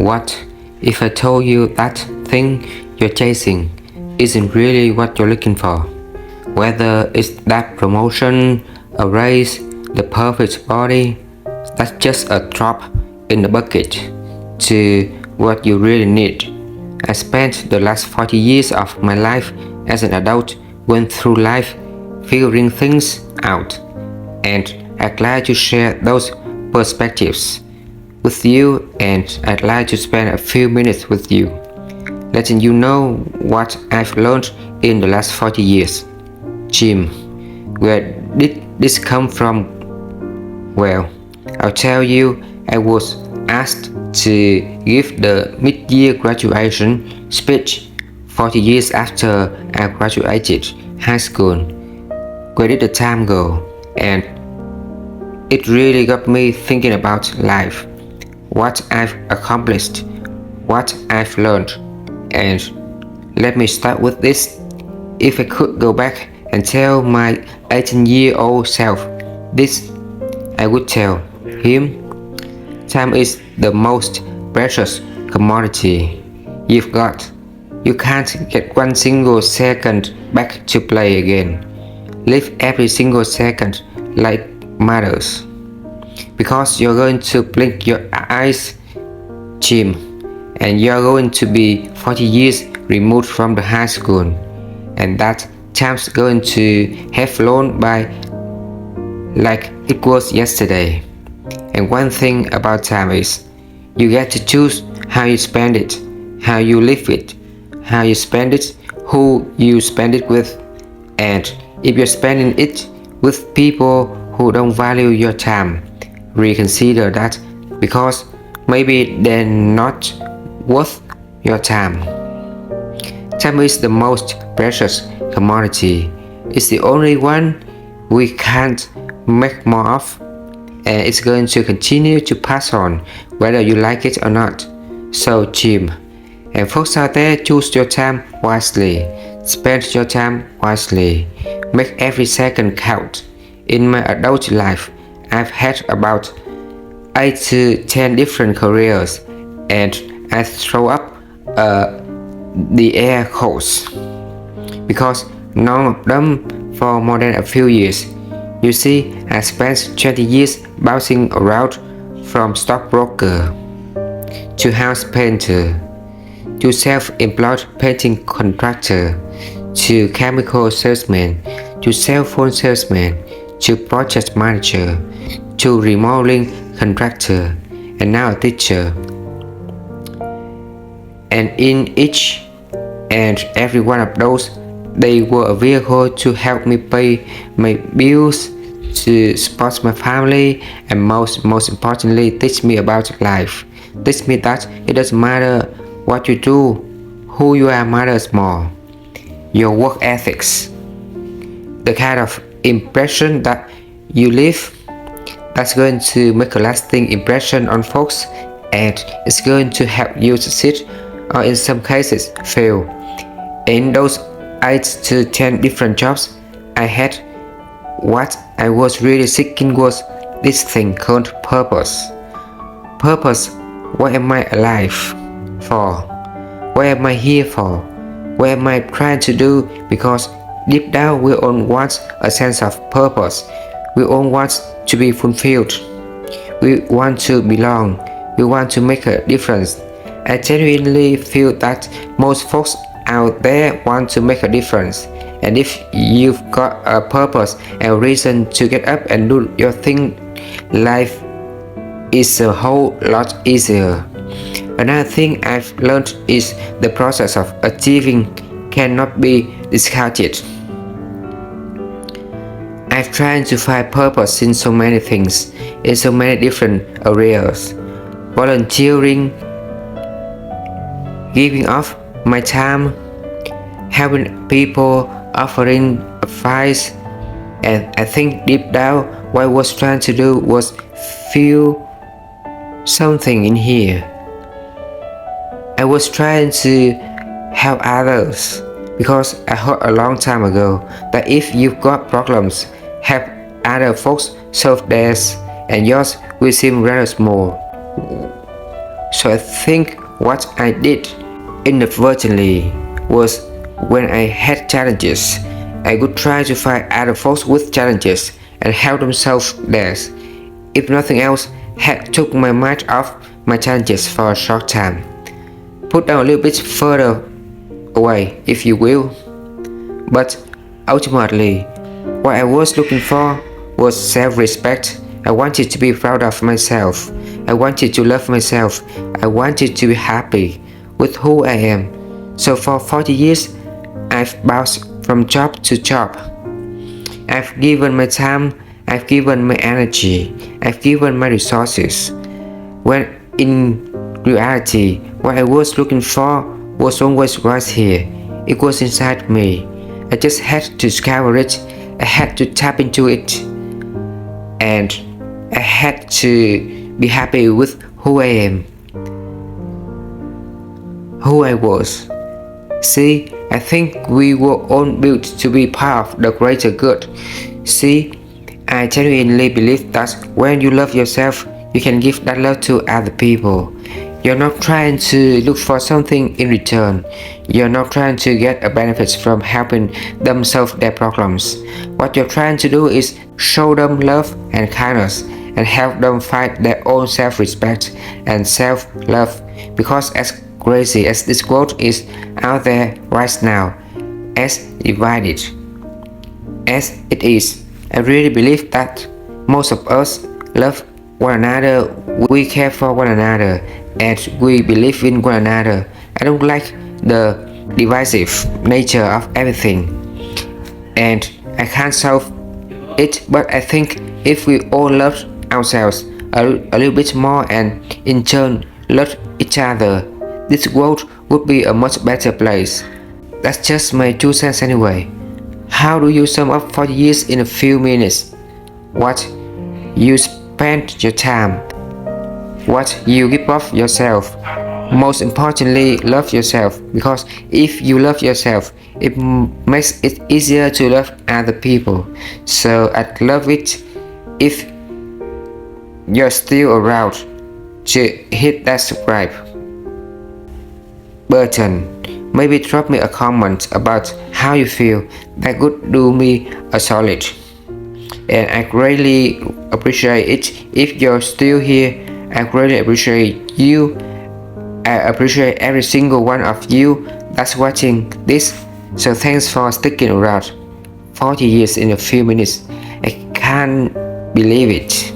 What if I told you that thing you're chasing isn't really what you're looking for? Whether it's that promotion, a raise, the perfect body, that's just a drop in the bucket to what you really need. I spent the last 40 years of my life as an adult went through life figuring things out, and I'm glad to share those perspectives with you, and I'd like to spend a few minutes with you, letting you know what I've learned in the last 40 years. Jim, where did this come from? Well, I'll tell you, I was asked to give the mid-year graduation speech 40 years after I graduated high school. Where did the time go? And it really got me thinking about life, what I've accomplished, what I've learned. And let me start with this. If I could go back and tell my 18-year-old self this, I would tell him, time is the most precious commodity you've got. You can't get one single second back to play again. Live every single second like matters, because you're going to blink your eyes, Jim, and you're going to be 40 years removed from the high school, and that time's going to have flown by like it was yesterday. And one thing about time is you get to choose how you spend it, how you live it, how you spend it, who you spend it with. And if you're spending it with people who don't value your time, reconsider that, because maybe they're not worth your time. Time is the most precious commodity. It's the only one we can't make more of, and it's going to continue to pass on whether you like it or not. So Jim, and folks out there, choose your time wisely, spend your time wisely, make every second count. In my adult life, I've had about 8 to 10 different careers, and I throw up the air quotes, because none of them for more than a few years. You see, I spent 20 years bouncing around, from stockbroker to house painter to self-employed painting contractor to chemical salesman to cell phone salesman to project manager to remodeling contractor, and now a teacher. And in each and every one of those, they were a vehicle to help me pay my bills, to support my family, and most importantly, teach me about life. Teach me that it doesn't matter what you do, who you are matters more. Your work ethics, the kind of impression that you leave, that's going to make a lasting impression on folks, and it's going to help you succeed, or in some cases fail. In those 8 to 10 different jobs I had, what I was really seeking was this thing called purpose. Purpose. Why am I alive for? What am I here for? What am I trying to do? Because deep down we all want a sense of purpose. We all want to be fulfilled. We want to belong. We want to make a difference. I genuinely feel that most folks out there want to make a difference, and if you've got a purpose and a reason to get up and do your thing, life is a whole lot easier. Another thing I've learned is the process of achieving cannot be discounted. I've tried to find purpose in so many things, in so many different areas. Volunteering, giving of my time, helping people, offering advice, and I think deep down what I was trying to do was feel something in here. I was trying to help others, because I heard a long time ago that if you've got problems, help other folks solve theirs, and yours will seem rather small. So I think what I did inadvertently was when I had challenges, I would try to find other folks with challenges and help them solve theirs. If nothing else, had took my mind off my challenges for a short time. Put down a little bit further away, if you will. But ultimately, what I was looking for was self-respect. I wanted to be proud of myself. I wanted to love myself. I wanted to be happy with who I am. So for 40 years, I've bounced from job to job. I've given my time, I've given my energy, I've given my resources. When in reality, what I was looking for was always right here. It was inside me. I just had to discover it. I had to tap into it. And I had to be happy with who I am. Who I was. See, I think we were all built to be part of the greater good. See, I genuinely believe that when you love yourself, you can give that love to other people. You're not trying to look for something in return. You're not trying to get a benefit from helping them solve their problems. What you're trying to do is show them love and kindness and help them find their own self-respect and self-love. Because as crazy as this world is out there right now, as divided as it is, I really believe that most of us love one another, we care for one another, and we believe in one another. I don't like the divisive nature of everything, and I can't solve it, but I think if we all loved ourselves a little bit more and in turn loved each other, this world would be a much better place. That's just my 2 cents anyway. How do you sum up 40 years in a few minutes? What you spent your time, what you give of yourself. Most importantly, love yourself, because if you love yourself, it makes it easier to love other people. So I'd love it if you're still around to hit that subscribe button. Maybe drop me a comment about how you feel. That would do me a solid. And I greatly appreciate it if you're still here. I greatly appreciate you. I appreciate every single one of you that's watching this. So thanks for sticking around. 40 years in a few minutes. I can't believe it.